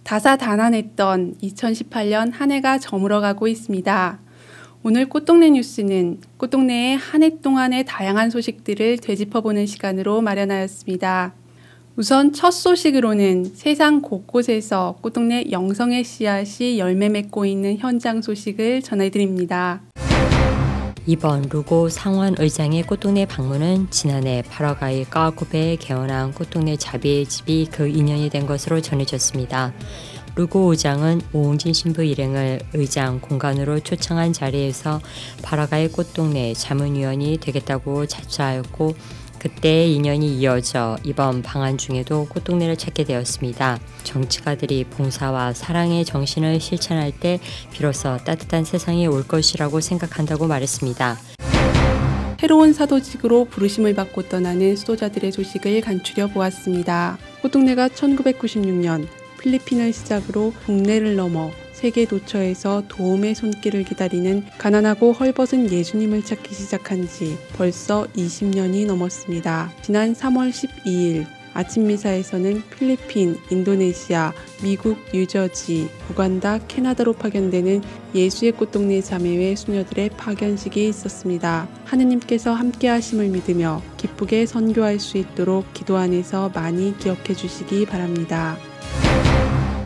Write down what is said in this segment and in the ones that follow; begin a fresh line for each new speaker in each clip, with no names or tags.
다사다난했던 2018년 한 해가 저물어가고 있습니다. 오늘 꽃동네 뉴스는 꽃동네의 한 해 동안의 다양한 소식들을 되짚어보는 시간으로 마련하였습니다. 우선 첫 소식으로는 세상 곳곳에서 꽃동네 영성의 씨앗이 열매 맺고 있는 현장 소식을 전해드립니다.
이번 루고 상원 의장의 꽃동네 방문은 지난해 8월 4일 까와코페에 개원한 꽃동네 자비의 집이 그 인연이 된 것으로 전해졌습니다. 루고 의장은 오웅진 신부 일행을 의장 공간으로 초청한 자리에서 바라가의 꽃동네 자문위원이 되겠다고 자처하였고 그때의 인연이 이어져 이번 방한 중에도 꽃동네를 찾게 되었습니다. 정치가들이 봉사와 사랑의 정신을 실천할 때 비로소 따뜻한 세상이 올 것이라고 생각한다고 말했습니다.
새로운 사도직으로 부르심을 받고 떠나는 수도자들의 소식을 간추려 보았습니다. 꽃동네가 1996년 필리핀을 시작으로 국내를 넘어 세계 도처에서 도움의 손길을 기다리는 가난하고 헐벗은 예수님을 찾기 시작한 지 벌써 20년이 넘었습니다. 지난 3월 12일 아침 미사에서는 필리핀, 인도네시아, 미국, 뉴저지, 우간다, 캐나다로 파견되는 예수의 꽃동네 자매회 수녀들의 파견식이 있었습니다. 하느님께서 함께 하심을 믿으며 기쁘게 선교할 수 있도록 기도 안에서 많이 기억해 주시기 바랍니다.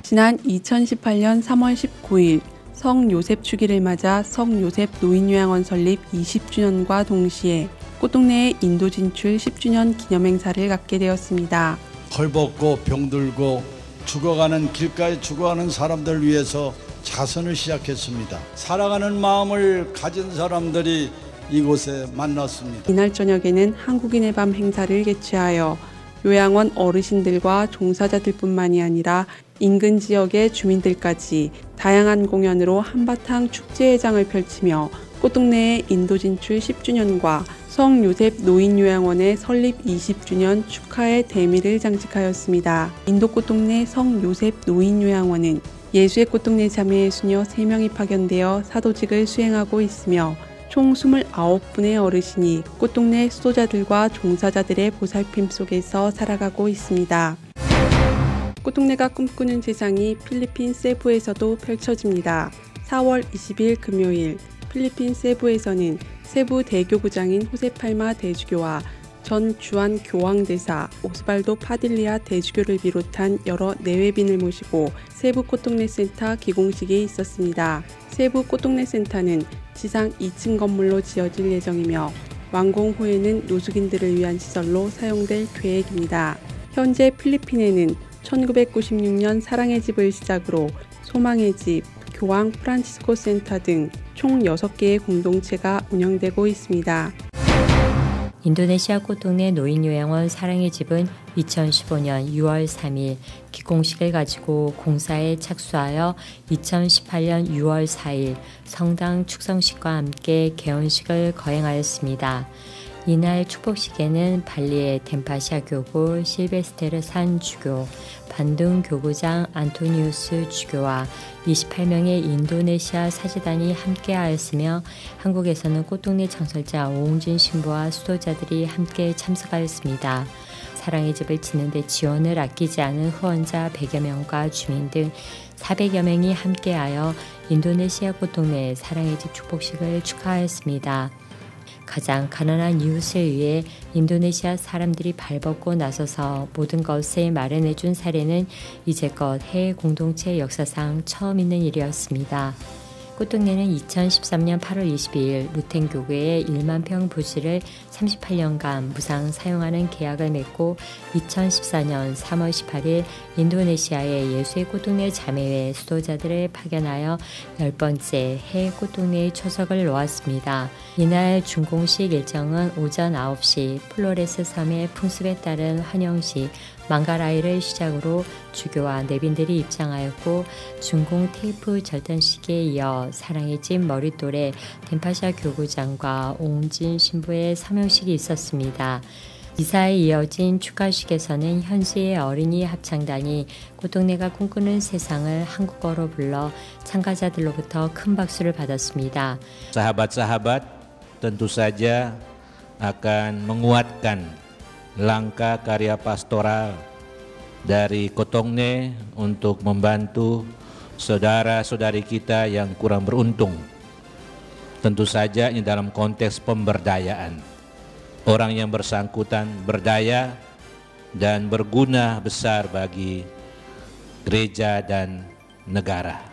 지난 2018년 3월 19일 성요셉 주기를 맞아 성요셉 노인요양원 설립 20주년과 동시에 꽃동네의 인도 진출 10주년 기념행사를 갖게 되었습니다.
헐벗고 병들고 죽어가는 길가에 죽어가는 사람들을 위해서 자선을 시작했습니다. 살아가는 마음을 가진 사람들이 이곳에 만났습니다.
이날 저녁에는 한국인의 밤 행사를 개최하여 요양원 어르신들과 종사자들뿐만이 아니라 인근 지역의 주민들까지 다양한 공연으로 한바탕 축제회장을 펼치며 꽃동네의 인도 진출 10주년과 성요셉 노인요양원의 설립 20주년 축하의 대미를 장식하였습니다. 인도 꽃동네 성요셉 노인요양원은 예수의 꽃동네 자매의 수녀 3명이 파견되어 사도직을 수행하고 있으며 총 29분의 어르신이 꽃동네 수도자들과 종사자들의 보살핌 속에서 살아가고 있습니다. 꽃동네가 꿈꾸는 세상이 필리핀 세부에서도 펼쳐집니다. 4월 20일 금요일 필리핀 세부에서는 세부 대교구장인 호세팔마 대주교와 전 주한 교황대사 오스발도 파딜리아 대주교를 비롯한 여러 내외빈을 모시고 세부 꽃동네 센터 기공식이 있었습니다. 세부 꽃동네 센터는 지상 2층 건물로 지어질 예정이며 완공 후에는 노숙인들을 위한 시설로 사용될 계획입니다. 현재 필리핀에는 1996년 사랑의 집을 시작으로 소망의 집, 교황 프란치스코 센터 등 총 6개의 공동체가 운영되고 있습니다.
인도네시아 꽃동네 노인요양원 사랑의 집은 2015년 6월 3일 기공식을 가지고 공사에 착수하여 2018년 6월 4일 성당 축성식과 함께 개원식을 거행하였습니다. 이날 축복식에는 발리의 덴파시아 교구 실베스테르 산 주교, 반둥 교구장 안토니우스 주교와 28명의 인도네시아 사제단이 함께하였으며 한국에서는 꽃동네 창설자 오웅진 신부와 수도자들이 함께 참석하였습니다. 사랑의 집을 짓는 데 지원을 아끼지 않은 후원자 100여 명과 주민 등 400여 명이 함께하여 인도네시아 꽃동네 사랑의 집 축복식을 축하하였습니다. 가장 가난한 이웃을 위해 인도네시아 사람들이 발벗고 나서서 모든 것을 마련해준 사례는 이제껏 해외 공동체 역사상 처음 있는 일이었습니다. 꽃동네는 2013년 8월 22일 루텐 교구의 1만 평 부지를 38년간 무상 사용하는 계약을 맺고 2014년 3월 18일 인도네시아의 예수의 꽃동네 자매회 수도자들을 파견하여 10번째 해외 꽃동네의 초석을 놓았습니다. 이날 준공식 일정은 오전 9시 플로레스 섬의 풍습에 따른 환영식 망가라이를 시작으로 주교와 내빈들이 입장하였고 준공 테이프 절단식에 이어 사랑의 집 머릿돌에 덴파시아 교구장과 오웅진 신부의 서명식이 있었습니다. 이사에 이어진 축하식에서는 현지의 어린이 합창단이 꽃동네가 꿈꾸는 세상을 한국어로 불러 참가자들로부터 큰 박수를 받았습니다.
Sahabat-sahabat tentu saja akan menguatkan langkah karya pastoral dari Kotongne untuk membantu saudara-saudari kita yang kurang beruntung. Tentu saja ini dalam konteks pemberdayaan. Orang yang bersangkutan berdaya dan berguna besar bagi gereja dan negara.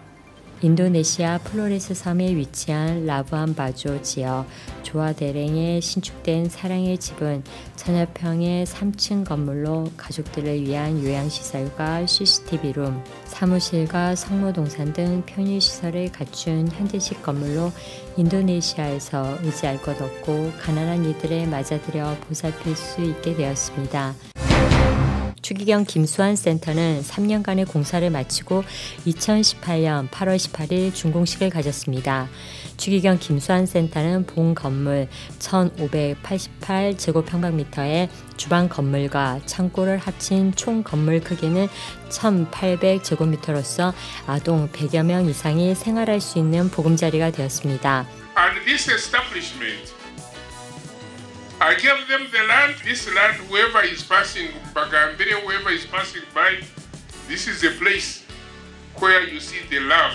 인도네시아 플로레스 섬에 위치한 라부안 바조 지역 조아데랭에 신축된 사랑의 집은 천여 평의 3층 건물로 가족들을 위한 요양시설과 CCTV룸, 사무실과 성모동산 등 편의시설을 갖춘 현대식 건물로 인도네시아에서 의지할 것 없고 가난한 이들을 맞아들여 보살필 수 있게 되었습니다. 추기경 김수환 센터는 3년간의 공사를 마치고 2018년 8월 18일 준공식을 가졌습니다. 추기경 김수환 센터는 본 건물 1,588제곱평방미터의 주방 건물과 창고를 합친 총 건물 크기는 1,800제곱미터로서 아동 100여 명 이상이 생활할 수 있는 보금자리가 되었습니다.
And this establishment, I gave them the land. This land, whoever is passing, Bagambere, whoever is passing by, this is a place where you see the love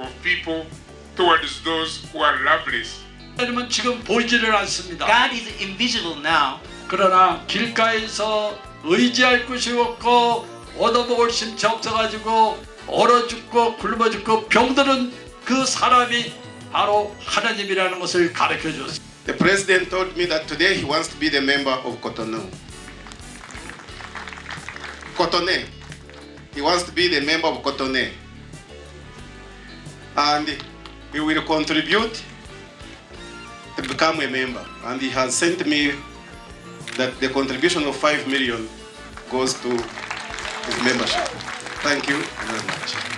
of people towards those who are loveless.
하나님은 지금 보이지를 않습니다.
God is invisible now.
그러나 길가에서 의지할 곳이 없고 얻어먹을 심치 없어가지고 얼어 죽고 굶어 죽고 병드는 그 사람이 바로 하나님이라는 것을 가르쳐 줬습니다.
The president told me that today he wants to be the member of Cotonou. Cotonou. He wants to be the member of Cotonou. And he will contribute to become a member. And he has sent me that the contribution of 5 million goes to his membership. Thank you very much.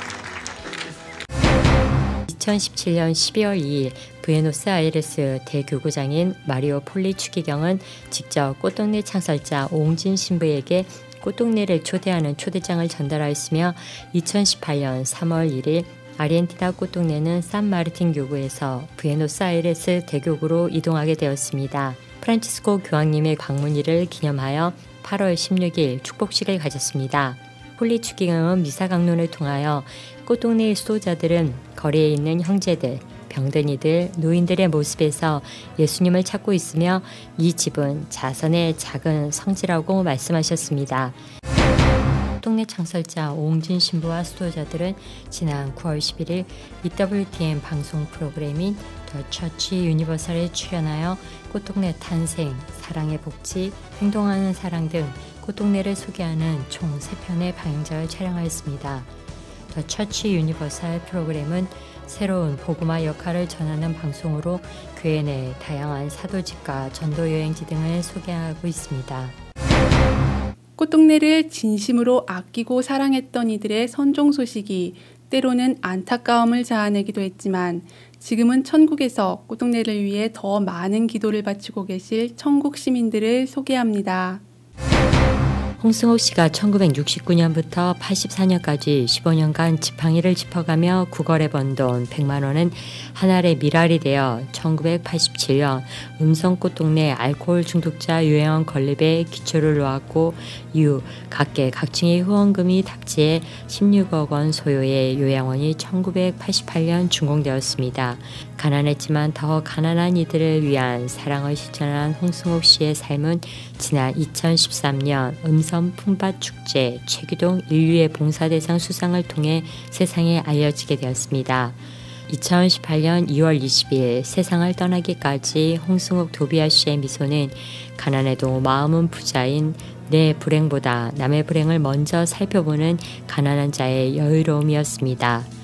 2017년 12월 2일 부에노스아이레스 대교구장인 마리오 폴리 추기경은 직접 꽃동네 창설자 오웅진 신부에게 꽃동네를 초대하는 초대장을 전달하였으며 2018년 3월 1일 아르헨티나 꽃동네는 산마르틴 교구에서 부에노스아이레스 대교구로 이동하게 되었습니다. 프란치스코 교황님의 방문일을 기념하여 8월 16일 축복식을 가졌습니다. 폴리 추기경은 미사 강론을 통하여 꽃동네의 수도자들은 거리에 있는 형제들, 병든 이들, 노인들의 모습에서 예수님을 찾고 있으며 이 집은 자선의 작은 성지라고 말씀하셨습니다. 동네 창설자 오웅진 신부와 수도자들은 지난 9월 11일 EWTN 방송 프로그램인 더 처치 유니버설에 출연하여 꽃동네 탄생, 사랑의 복지, 행동하는 사랑 등 꽃동네를 소개하는 총 3편의 방영작을 촬영하였습니다. 더 처치 유니버설 프로그램은 새로운 복음화 역할을 전하는 방송으로 교회 내 다양한 사도집과 전도 여행지 등을 소개하고 있습니다.
꽃동네를 진심으로 아끼고 사랑했던 이들의 선종 소식이 때로는 안타까움을 자아내기도 했지만 지금은 천국에서 꽃동네를 위해 더 많은 기도를 바치고 계실 천국 시민들을 소개합니다.
홍승옥 씨가 1969년부터 84년까지 15년간 지팡이를 짚어가며 구걸해 번 돈 100만 원은 한 알의 밀알이 되어 1987년 음성꽃동네 알코올 중독자 요양원 건립에 기초를 놓았고 이후 각계 각층의 후원금이 답지해 16억 원 소요의 요양원이 1988년 준공되었습니다. 가난했지만 더 가난한 이들을 위한 사랑을 실천한 홍승옥 씨의 삶은 지난 2013년 음성 품밭 축제 최규동 인류의 봉사대상 수상을 통해 세상에 알려지게 되었습니다. 2018년 2월 20일 세상을 떠나기까지 홍승옥 도비아 씨의 미소는 가난해도 마음은 부자인 내 불행보다 남의 불행을 먼저 살펴보는 가난한 자의 여유로움이었습니다.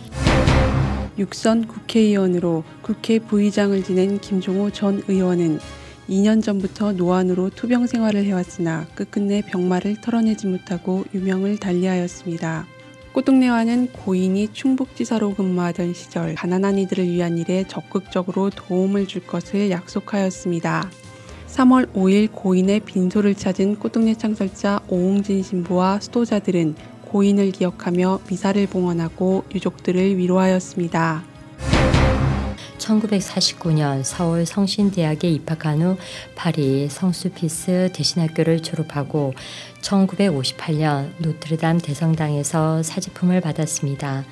육선 국회의원으로 국회 부의장을 지낸 김종호 전 의원은 2년 전부터 노안으로 투병 생활을 해왔으나 끝끝내 병마를 털어내지 못하고 유명을 달리하였습니다. 꽃동네와는 고인이 충북지사로 근무하던 시절 가난한 이들을 위한 일에 적극적으로 도움을 줄 것을 약속하였습니다. 3월 5일 고인의 빈소를 찾은 꽃동네 창설자 오웅진 신부와 수도자들은 고인을 기억하며 미사를 봉헌하고 유족들을 위로하였습니다.
1949년 서울 성신대학에 입학한 후 파리 성수피스 대신학교를 졸업하고 1958년 노트르담 대성당에서 사직품을 받았습니다.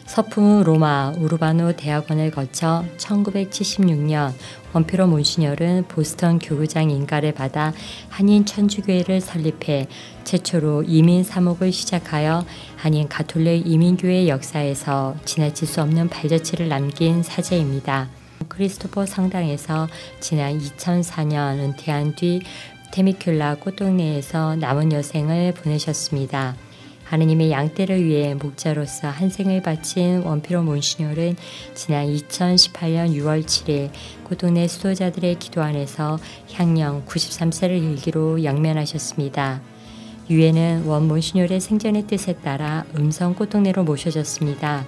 서품 후 로마 우르바노 대학원을 거쳐 1976년 원피로 몬시녀는 보스턴 교구장 인가를 받아 한인 천주교회를 설립해 최초로 이민 사목을 시작하여 한인 가톨릭 이민교회 역사에서 지나칠 수 없는 발자취를 남긴 사제입니다. 크리스토퍼 성당에서 지난 2004년 은퇴한 뒤 테미큘라 꽃동네에서 남은 여생을 보내셨습니다. 하느님의 양떼를 위해 목자로서 한 생을 바친 원피로 몬시녀는 지난 2018년 6월 7일 꽃동네 수도자들의 기도 안에서 향년 93세를 일기로 영면하셨습니다. 유해는 원 몬시녀의 생전의 뜻에 따라 음성 꽃동네로 모셔졌습니다.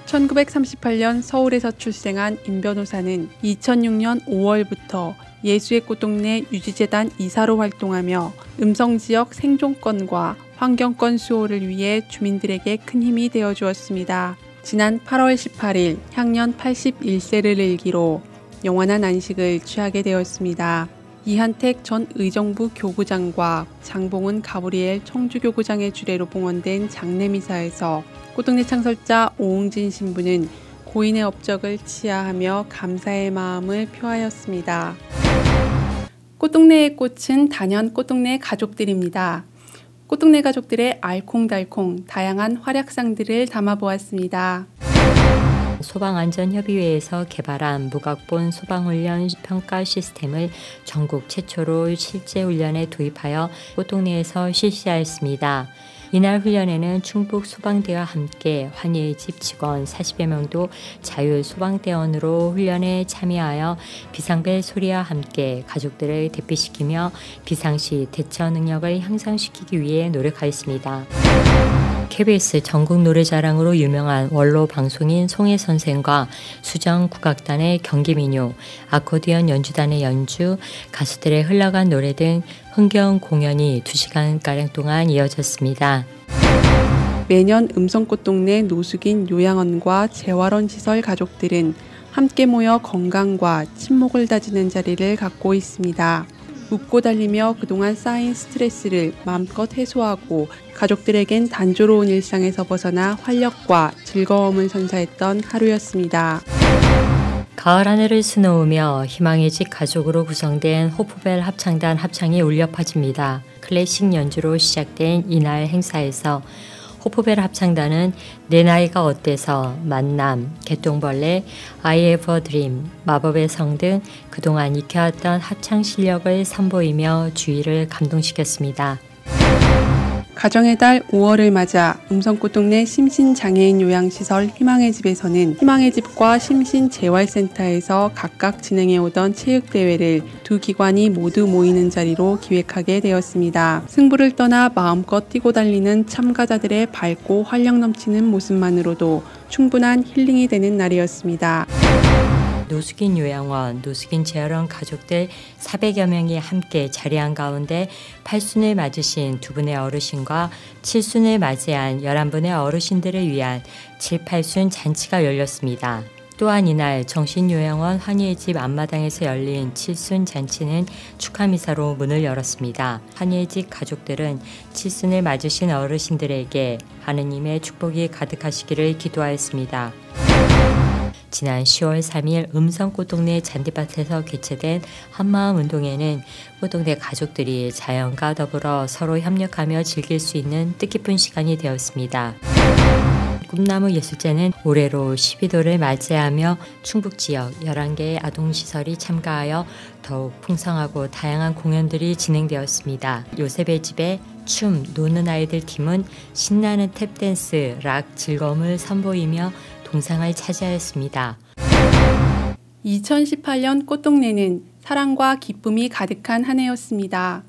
1938년 서울에서 출생한 임 변호사는 2006년 5월부터 예수의 꽃동네 유지재단 이사로 활동하며 음성지역 생존권과 환경권 수호를 위해 주민들에게 큰 힘이 되어 주었습니다. 지난 8월 18일 향년 81세를 일기로 영원한 안식을 취하게 되었습니다. 이한택 전 의정부 교구장과 장봉은 가브리엘 청주교구장의 주례로 봉헌된 장례미사에서 꽃동네 창설자 오응진 신부는 고인의 업적을 치하하며 감사의 마음을 표하였습니다. 꽃동네의 꽃은 단연 꽃동네 가족들입니다. 꽃동네 가족들의 알콩달콩 다양한 활약상들을 담아보았습니다.
소방안전협의회에서 개발한 무각본 소방훈련 평가 시스템을 전국 최초로 실제 훈련에 도입하여 꽃동네에서 실시하였습니다. 이날 훈련에는 충북 소방대와 함께 환희의 집 직원 40여 명도 자율소방대원으로 훈련에 참여하여 비상벨 소리와 함께 가족들을 대피시키며 비상시 대처 능력을 향상시키기 위해 노력하였습니다. KBS 전국 노래자랑으로 유명한 원로 방송인 송혜 선생과 수정 국악단의 경기민요, 아코디언 연주단의 연주, 가수들의 흘러간 노래 등 흥겨운 공연이 2시간가량 동안 이어졌습니다.
매년 음성꽃동네 노숙인 요양원과 재활원 시설 가족들은 함께 모여 건강과 친목을 다지는 자리를 갖고 있습니다. 웃고 달리며 그동안 쌓인 스트레스를 마음껏 해소하고 가족들에겐 단조로운 일상에서 벗어나 활력과 즐거움을 선사했던 하루였습니다.
가을 하늘을 수놓으며 희망의 집 가족으로 구성된 호프벨 합창단 합창이 울려 퍼집니다. 클래식 연주로 시작된 이날 행사에서 호프벨 합창단은 내 나이가 어때서, 만남, 개똥벌레, I have a dream, 마법의 성 등 그동안 익혀왔던 합창 실력을 선보이며 주위를 감동시켰습니다.
가정의 달 5월을 맞아 음성꽃동네 심신장애인 요양시설 희망의 집에서는 희망의 집과 심신재활센터에서 각각 진행해오던 체육대회를 두 기관이 모두 모이는 자리로 기획하게 되었습니다. 승부를 떠나 마음껏 뛰고 달리는 참가자들의 밝고 활력 넘치는 모습만으로도 충분한 힐링이 되는 날이었습니다.
노숙인 요양원, 노숙인 재활원 가족들 400여 명이 함께 자리한 가운데 8순을 맞으신 두 분의 어르신과 7순을 맞이한 11분의 어르신들을 위한 7, 8순 잔치가 열렸습니다. 또한 이날 정신요양원 환희의 집 앞마당에서 열린 7순 잔치는 축하미사로 문을 열었습니다. 환희의 집 가족들은 7순을 맞으신 어르신들에게 하느님의 축복이 가득하시기를 기도하였습니다. 지난 10월 3일 음성꽃동네 잔디밭에서 개최된 한마음 운동회는 꽃동네 가족들이 자연과 더불어 서로 협력하며 즐길 수 있는 뜻깊은 시간이 되었습니다. 꿈나무 예술제는 올해로 12도를 맞이하며 충북 지역 11개의 아동시설이 참가하여 더욱 풍성하고 다양한 공연들이 진행되었습니다. 요셉의 집에 춤, 노는 아이들 팀은 신나는 탭댄스, 락 즐거움을 선보이며 동상을 차지하였습니다.
2018년 꽃동네는 사랑과 기쁨이 가득한 한 해였습니다.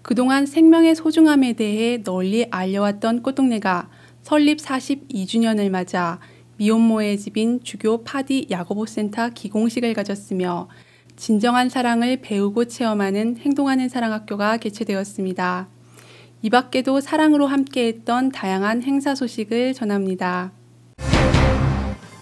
그동안 생명의 소중함에 대해 널리 알려왔던 꽃동네가 설립 42주년을 맞아 미혼모의 집인 주교 파디 야고보 센터 기공식을 가졌으며 진정한 사랑을 배우고 체험하는 행동하는 사랑학교가 개최되었습니다. 이 밖에도 사랑으로 함께했던 다양한 행사 소식을 전합니다.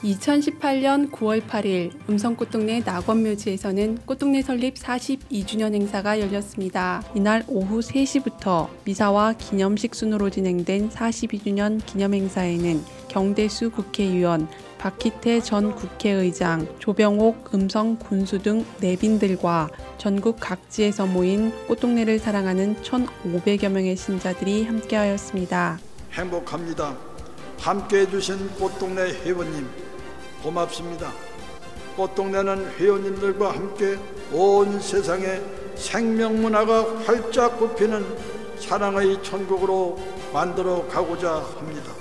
2018년 9월 8일 음성꽃동네 낙원묘지에서는 꽃동네 설립 42주년 행사가 열렸습니다. 이날 오후 3시부터 미사와 기념식 순으로 진행된 42주년 기념행사에는 경대수 국회의원, 박희태 전 국회의장, 조병옥 음성 군수 등 내빈들과 전국 각지에서 모인 꽃동네를 사랑하는 1,500여 명의 신자들이 함께하였습니다.
행복합니다. 함께해 주신 꽃동네 회원님 고맙습니다. 꽃동네는 회원님들과 함께 온 세상에 생명문화가 활짝 꽃피는 사랑의 천국으로 만들어 가고자 합니다.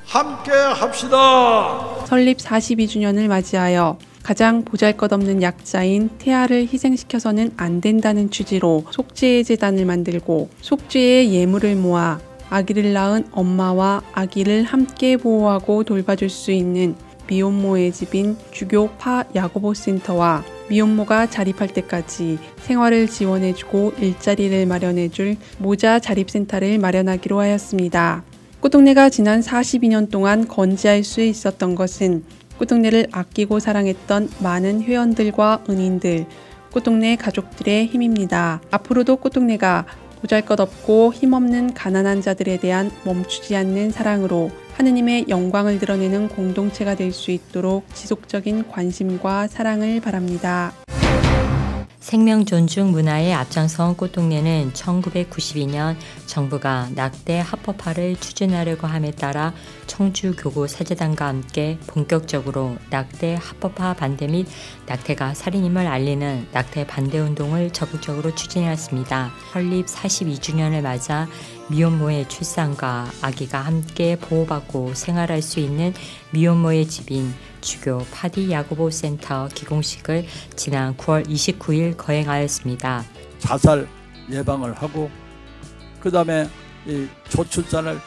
함께 합시다.
설립 42주년을 맞이하여 가장 보잘것없는 약자인 태아를 희생시켜서는 안 된다는 취지로 속죄의 재단을 만들고 속죄의 예물을 모아 아기를 낳은 엄마와 아기를 함께 보호하고 돌봐줄 수 있는 미혼모의 집인 주교 파 야고보 센터와 미혼모가 자립할 때까지 생활을 지원해주고 일자리를 마련해줄 모자 자립센터를 마련하기로 하였습니다. 꽃동네가 지난 42년 동안 건재할 수 있었던 것은 꽃동네를 아끼고 사랑했던 많은 회원들과 은인들, 꽃동네 가족들의 힘입니다. 앞으로도 꽃동네가 보잘것없고 힘없는 가난한 자들에 대한 멈추지 않는 사랑으로 하느님의 영광을 드러내는 공동체가 될 수 있도록 지속적인 관심과 사랑을 바랍니다.
생명 존중 문화의 앞장서온 꽃동네는 1992년 정부가 낙태 합법화를 추진하려고 함에 따라 청주교구 사제단과 함께 본격적으로 낙태 합법화 반대 및 낙태가 살인임을 알리는 낙태 반대 운동을 적극적으로 추진했습니다. 설립 42주년을 맞아 미혼모의 출산과 아기가 함께 보호받고 생활할 수 있는 미혼모의 집인 주교 파디 야고보 센터 기공식을 지난 9월 29일 거행하였습니다.
자살 예방을 하고 그 다음에 이 조출산을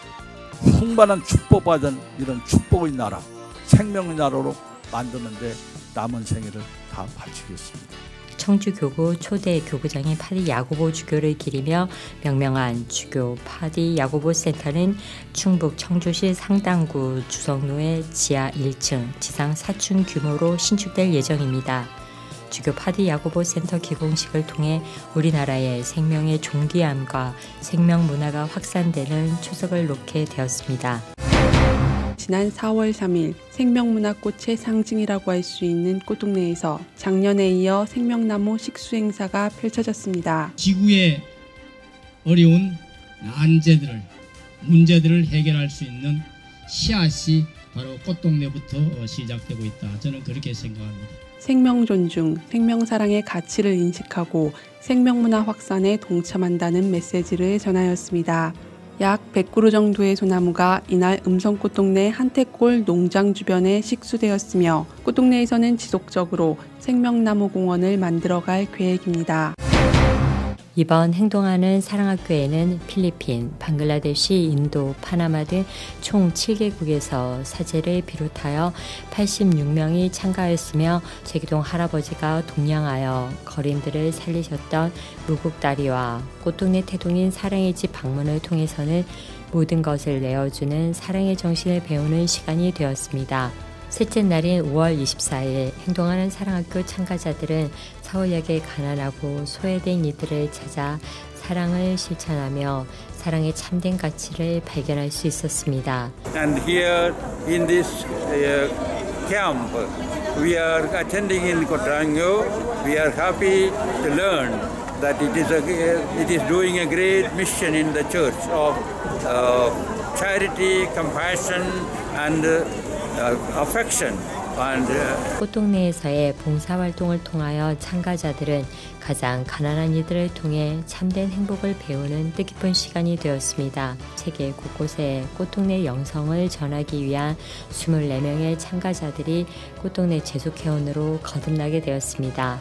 풍만한 축복받은 이런 축복의 나라, 생명의 나라로 만드는데 남은 생애를 다 바치겠습니다.
청주교구 초대 교구장인 파디 야고보 주교를 기리며 명명한 주교 파디 야고보 센터는 충북 청주시 상당구 주성로의 지하 1층, 지상 4층 규모로 신축될 예정입니다. 주교 파디 야고보 센터 기공식을 통해 우리나라의 생명의 존귀함과 생명 문화가 확산되는 초석을 놓게 되었습니다.
지난 4월 3일 생명문화꽃의 상징이라고 할 수 있는 꽃동네에서 작년에 이어 생명나무 식수 행사가 펼쳐졌습니다.
지구의 어려운 난제들을, 문제들을 해결할 수 있는 씨앗이 바로 꽃동네부터 시작되고 있다. 저는 그렇게 생각합니다.
생명 존중, 생명 사랑의 가치를 인식하고 생명문화 확산에 동참한다는 메시지를 전하였습니다. 약 100그루 정도의 소나무가 이날 음성꽃동네 한태골 농장 주변에 식수되었으며 꽃동네에서는 지속적으로 생명나무 공원을 만들어갈 계획입니다.
이번 행동하는 사랑학교에는 필리핀, 방글라데시, 인도, 파나마 등 총 7개국에서 사제를 비롯하여 86명이 참가했으며 제기동 할아버지가 동냥하여 거린들을 살리셨던 무국다리와 꽃동네 태동인 사랑의 집 방문을 통해서는 모든 것을 내어주는 사랑의 정신을 배우는 시간이 되었습니다. 셋째 날인 5월 24일 행동하는 사랑학교 참가자들은 서울역의 가난하고 소외된 이들을 찾아 사랑을 실천하며 사랑의 참된 가치를 발견할 수 있었습니다.
And here in this camp, we are attending in Kotrango. We are happy to learn that it is doing a great mission in the church of charity, compassion, and affection.
꽃동네에서의 봉사활동을 통하여 참가자들은 가장 가난한 이들을 통해 참된 행복을 배우는 뜻깊은 시간이 되었습니다. 세계 곳곳에 꽃동네 영성을 전하기 위한 24명의 참가자들이 꽃동네 제숙회원으로 거듭나게 되었습니다.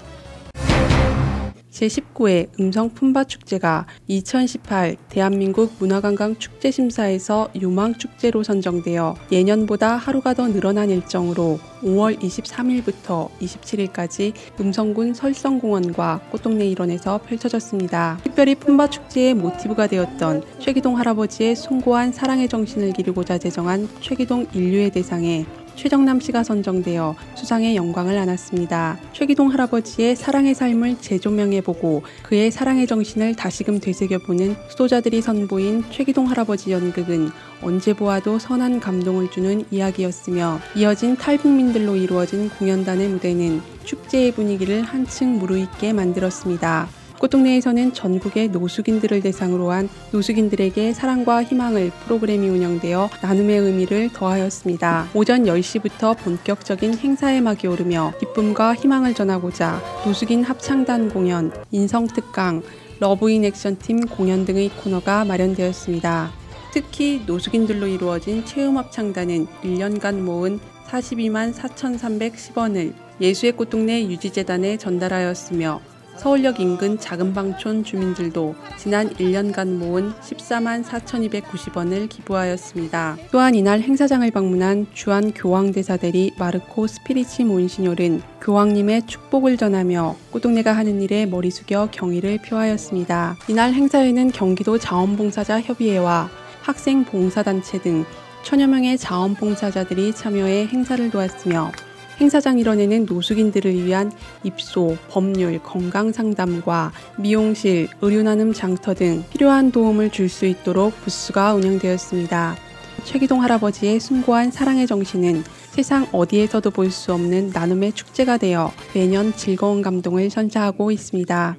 제19회 음성품바축제가 2018 대한민국 문화관광축제심사에서 유망축제로 선정되어 예년보다 하루가 더 늘어난 일정으로 5월 23일부터 27일까지 음성군 설성공원과 꽃동네 일원에서 펼쳐졌습니다. 특별히 품바축제의 모티브가 되었던 최기동 할아버지의 숭고한 사랑의 정신을 기르고자 제정한 최기동 인류의 대상에 최정남 씨가 선정되어 수상의 영광을 안았습니다. 최기동 할아버지의 사랑의 삶을 재조명해보고 그의 사랑의 정신을 다시금 되새겨보는 수도자들이 선보인 최기동 할아버지 연극은 언제 보아도 선한 감동을 주는 이야기였으며 이어진 탈북민들로 이루어진 공연단의 무대는 축제의 분위기를 한층 무르익게 만들었습니다. 꽃동네에서는 전국의 노숙인들을 대상으로 한 노숙인들에게 사랑과 희망을 프로그램이 운영되어 나눔의 의미를 더하였습니다. 오전 10시부터 본격적인 행사의 막이 오르며 기쁨과 희망을 전하고자 노숙인 합창단 공연, 인성특강, 러브인 액션팀 공연 등의 코너가 마련되었습니다. 특히 노숙인들로 이루어진 체험합창단은 1년간 모은 42만 4,310원을 예수의 꽃동네 유지재단에 전달하였으며 서울역 인근 작은방촌 주민들도 지난 1년간 모은 14만 4,290원을 기부하였습니다. 또한 이날 행사장을 방문한 주한 교황대사 대리 마르코 스피리치 몬시뇰은 교황님의 축복을 전하며 꽃동네가 하는 일에 머리 숙여 경의를 표하였습니다. 이날 행사에는 경기도 자원봉사자 협의회와 학생 봉사단체 등 천여 명의 자원봉사자들이 참여해 행사를 도왔으며 행사장 일원에는 노숙인들을 위한 입소, 법률, 건강상담과 미용실, 의류나눔 장터 등 필요한 도움을 줄 수 있도록 부스가 운영되었습니다. 최기동 할아버지의 숭고한 사랑의 정신은 세상 어디에서도 볼 수 없는 나눔의 축제가 되어 매년 즐거운 감동을 선사하고 있습니다.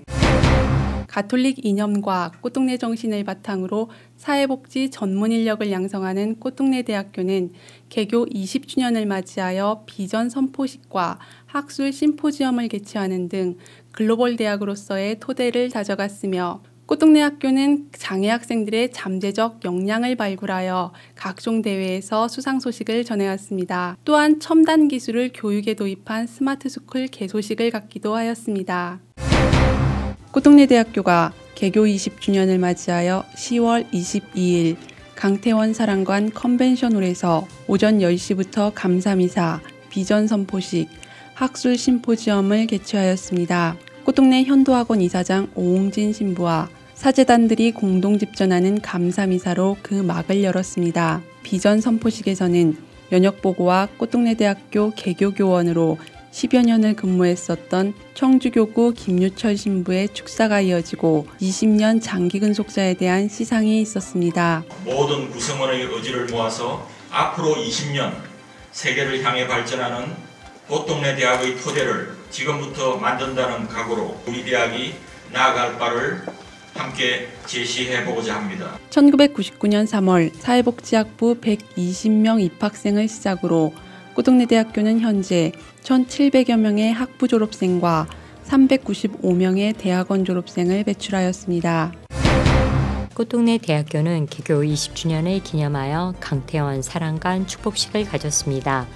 가톨릭 이념과 꽃동네 정신을 바탕으로 사회복지 전문 인력을 양성하는 꽃동네 대학교는 개교 20주년을 맞이하여 비전 선포식과 학술 심포지엄을 개최하는 등 글로벌 대학으로서의 토대를 다져갔으며 꽃동네 학교는 장애 학생들의 잠재적 역량을 발굴하여 각종 대회에서 수상 소식을 전해왔습니다. 또한 첨단 기술을 교육에 도입한 스마트 스쿨 개소식을 갖기도 하였습니다. 꽃동네 대학교가 개교 20주년을 맞이하여 10월 22일 강태원 사랑관 컨벤션홀에서 오전 10시부터 감사미사, 비전 선포식, 학술 심포지엄을 개최하였습니다. 꽃동네 현도학원 이사장 오홍진 신부와 사제단들이 공동 집전하는 감사미사로 그 막을 열었습니다. 비전 선포식에서는 연역보고와 꽃동네 대학교 개교교원으로 10여 년을 근무했었던 청주교구 김유철 신부의 축사가 이어지고 20년 장기 근속자에 대한 시상이 있었습니다.
모든 구성원의 의지를 모아서 앞으로 20년 세계를 향해 발전하는 꽃동네 대학의 토대를 지금부터 만든다는 각오로 우리 대학이 나아갈 바를 함께 제시해보고자 합니다.
1999년 3월 사회복지학부 120명 입학생을 시작으로 꽃동네 대학교는 현재 1,700여 명의 학부 졸업생과 395명의 대학원 졸업생을 배출하였습니다.
꽃동네 대학교는 개교 20주년을 기념하여 강태원 사랑관 축복식을 가졌습니다.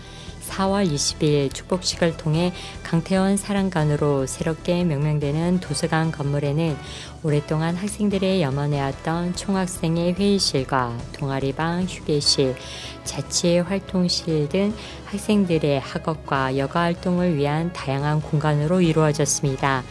4월 20일 축복식을 통해 강태원 사랑관으로 새롭게 명명되는 도서관 건물에는 오랫동안 학생들의 염원해왔던 총학생의 회의실과 동아리방, 휴게실, 자치 활동실 등 학생들의 학업과 여가 활동을 위한 다양한 공간으로 이루어졌습니다.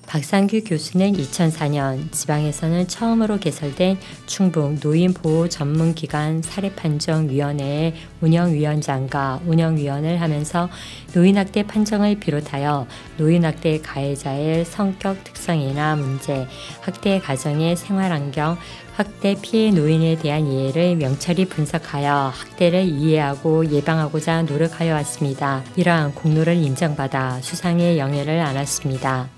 박상규 교수는 2004년 지방에서는 처음으로 개설된 충북 노인보호전문기관 사례판정위원회의 운영위원장과 운영위원을 하면서 노인학대 판정을 비롯하여 노인학대 가해자의 성격 특성이나 문제, 학대 가정의 생활환경, 학대 피해 노인에 대한 이해를 명철히 분석하여 학대를 이해하고 예방하고자 노력하여 왔습니다. 이러한 공로를 인정받아 수상의 영예를 안았습니다.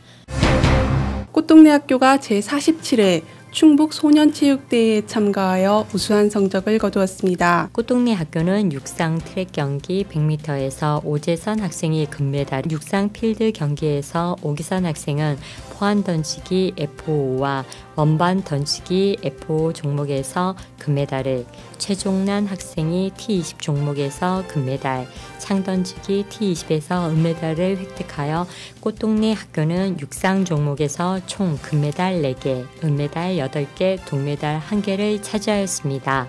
꽃동네 학교가 제47회 충북 소년체육대회에 참가하여 우수한 성적을 거두었습니다.
꽃동네 학교는 육상 트랙 경기 100m에서 오재선 학생이 금메달, 육상 필드 경기에서 오기선 학생은 포환 던지기 F5와 원반 던지기 F5 종목에서 금메달을, 최종란 학생이 T20 종목에서 금메달, 창 던지기 T20에서 은메달을 획득하여 꽃동네 학교는 육상 종목에서 총 금메달 4개, 은메달 8개, 동메달 1개를 차지하였습니다.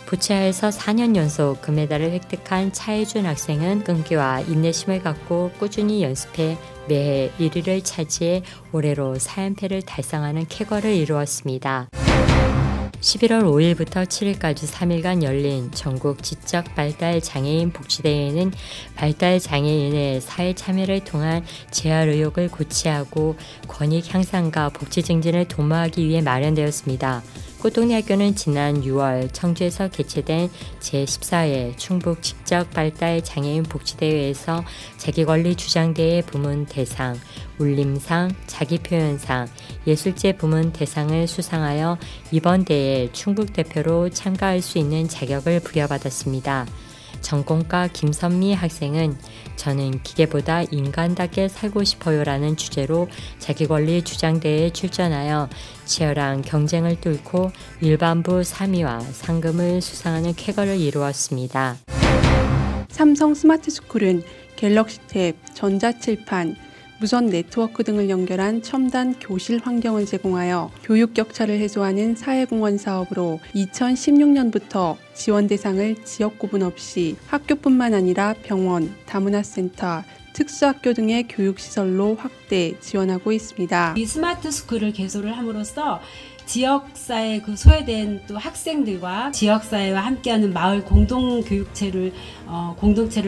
부채하에서 4년 연속 금메달을 획득한 차혜준 학생은 끈기와 인내심을 갖고 꾸준히 연습해 매해 1위를 차지해 올해로 4연패를 달성하는 쾌거를 이루었습니다. 11월 5일부터 7일까지 3일간 열린 전국 지적 발달 장애인 복지대회는 발달 장애인의 사회 참여를 통한 재활 의욕을 고취하고 권익 향상과 복지 증진을 도모하기 위해 마련되었습니다. 꽃동네 학교는 지난 6월 청주에서 개최된 제14회 충북 지적 발달 장애인 복지대회에서 자기권리 주장대회 부문 대상, 울림상, 자기표현상, 예술제 부문 대상을 수상하여 이번 대회에 충북 대표로 참가할 수 있는 자격을 부여받았습니다. 전공과 김선미 학생은 저는 기계보다 인간답게 살고 싶어요 라는 주제로 자기권리 주장대회에 출전하여 치열한 경쟁을 뚫고 일반부 3위와 상금을 수상하는 쾌거를 이루었습니다.
삼성 스마트스쿨은 갤럭시 탭, 전자칠판, 무선 네트워크 등을 연결한 첨단 교실 환경을 제공하여 교육 격차를 해소하는 사회공헌 사업으로 2016년부터 지원 대상을 지역 구분 없이 학교뿐만 아니라 병원, 다문화센터, 특수학교 등의 교육시설로 확대 지원하고 있습니다.
이 스마트스쿨을 개소를 함으로써 지역사회 소외된 또 학생들과 지역사회와 함께하는 마을 공동체를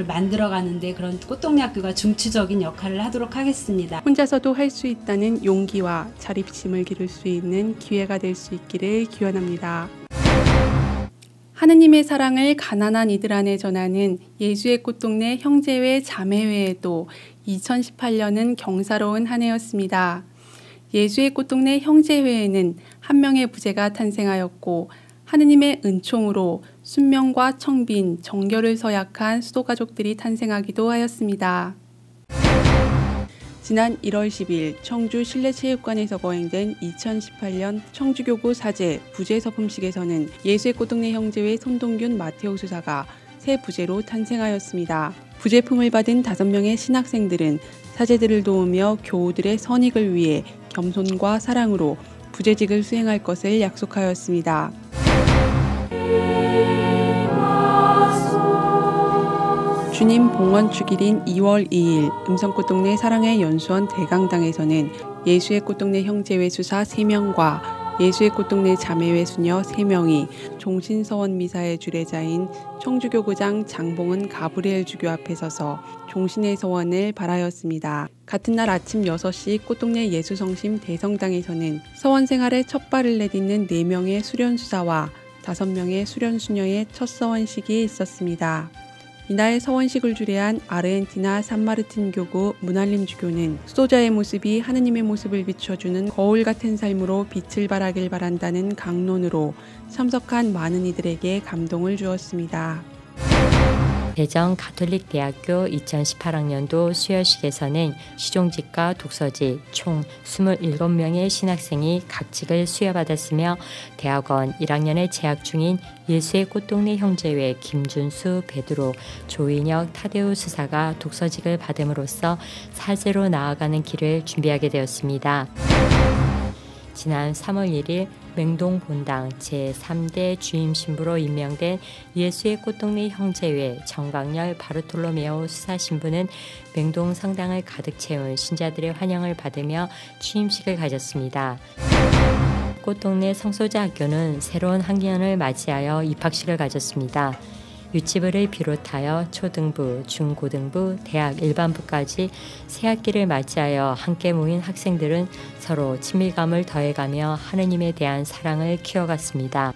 만들어가는데 그런 꽃동네 학교가 중추적인 역할을 하도록 하겠습니다.
혼자서도 할 수 있다는 용기와 자립심을 기를 수 있는 기회가 될 수 있기를 기원합니다. 하느님의 사랑을 가난한 이들 안에 전하는 예수의 꽃동네 형제회 자매회에도 2018년은 경사로운 한 해였습니다. 예수의 꽃동네 형제회에는 한 명의 부제가 탄생하였고 하느님의 은총으로 순명과 청빈, 정결을 서약한 수도가족들이 탄생하기도 하였습니다. 지난 1월 10일 청주 실내체육관에서 거행된 2018년 청주교구 사제 부제 서품식에서는 예수의 꽃동네 형제회 손동균 마테오 수사가 새 부제로 탄생하였습니다. 부제품을 받은 5명의 신학생들은 사제들을 도우며 교우들의 선익을 위해 겸손과 사랑으로 부제직을 수행할 것을 약속하였습니다. 주님 봉헌 주길인 2월 2일 음성꽃동네 사랑의 연수원 대강당에서는 예수의 꽃동네 형제회 수사 3명과 예수의 꽃동네 자매회 수녀 3명이 종신서원 미사의 주례자인 청주교구장 장봉은 가브리엘 주교 앞에 서서 종신의 서원을 발하였습니다. 같은 날 아침 6시 꽃동네 예수성심 대성당에서는 서원 생활에 첫 발을 내딛는 4명의 수련수사와 5명의 수련수녀의 첫 서원식이 있었습니다. 이날 서원식을 주례한 아르헨티나 산마르틴 교구 문알림 주교는 수도자의 모습이 하느님의 모습을 비춰주는 거울 같은 삶으로 빛을 발하길 바란다는 강론으로 참석한 많은 이들에게 감동을 주었습니다.
대전 가톨릭대학교 2018학년도 수여식에서는 시종직과 독서직 총 27명의 신학생이 각직을 수여받았으며 대학원 1학년에 재학 중인 예수의 꽃동네 형제회 김준수, 베드로, 조인혁, 타데우 수사가 독서직을 받음으로써 사제로 나아가는 길을 준비하게 되었습니다. 지난 3월 1일 맹동 본당 제3대 주임 신부로 임명된 예수의 꽃동네 형제회 정강렬 바르톨로메오 수사 신부는 맹동 성당을 가득 채운 신자들의 환영을 받으며 취임식을 가졌습니다. 꽃동네 성소자 학교는 새로운 학년을 맞이하여 입학식을 가졌습니다. 유치부를 비롯하여 초등부, 중고등부, 대학 일반부까지 새 학기를 맞이하여 함께 모인 학생들은 서로 친밀감을 더해가며 하느님에 대한 사랑을 키워갔습니다.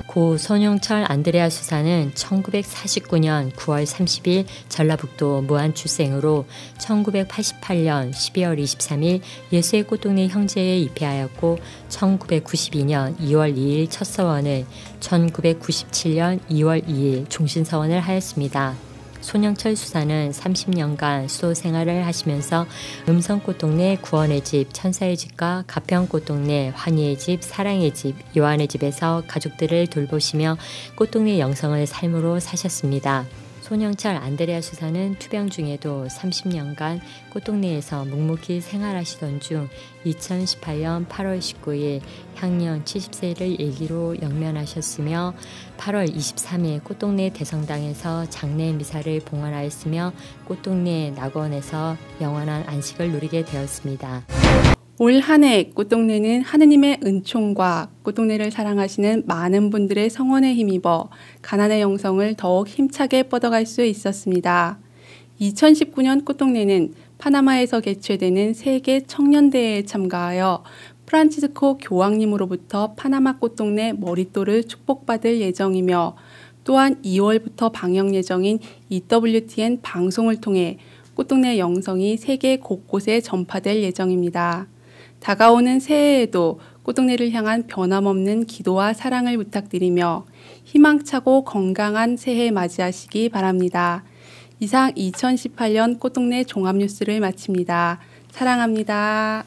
고 손용철 안드레아 수사는 1949년 9월 30일 전라북도 무안 출생으로 1988년 12월 23일 예수의 꽃동네 형제에 입회하였고 1992년 2월 2일 첫 서원을 1997년 2월 2일 종신서원을 하였습니다. 손영철 수사는 30년간 수도 생활을 하시면서 음성꽃동네 구원의 집, 천사의 집과 가평꽃동네 환희의 집, 사랑의 집, 요한의 집에서 가족들을 돌보시며 꽃동네 영성을 삶으로 사셨습니다. 손영철 안드레아 수사는 투병 중에도 30년간 꽃동네에서 묵묵히 생활하시던 중 2018년 8월 19일 향년 70세를 일기로 영면하셨으며 8월 23일 꽃동네 대성당에서 장례 미사를 봉헌하였으며 꽃동네 낙원에서 영원한 안식을 누리게 되었습니다.
올 한 해 꽃동네는 하느님의 은총과 꽃동네를 사랑하시는 많은 분들의 성원에 힘입어 가난의 영성을 더욱 힘차게 뻗어갈 수 있었습니다. 2019년 꽃동네는 파나마에서 개최되는 세계 청년대회에 참가하여 프란치스코 교황님으로부터 파나마 꽃동네 머릿돌을 축복받을 예정이며 또한 2월부터 방영 예정인 EWTN 방송을 통해 꽃동네 영성이 세계 곳곳에 전파될 예정입니다. 다가오는 새해에도 꽃동네를 향한 변함없는 기도와 사랑을 부탁드리며 희망차고 건강한 새해 맞이하시기 바랍니다. 이상 2018년 꽃동네 종합뉴스를 마칩니다. 사랑합니다.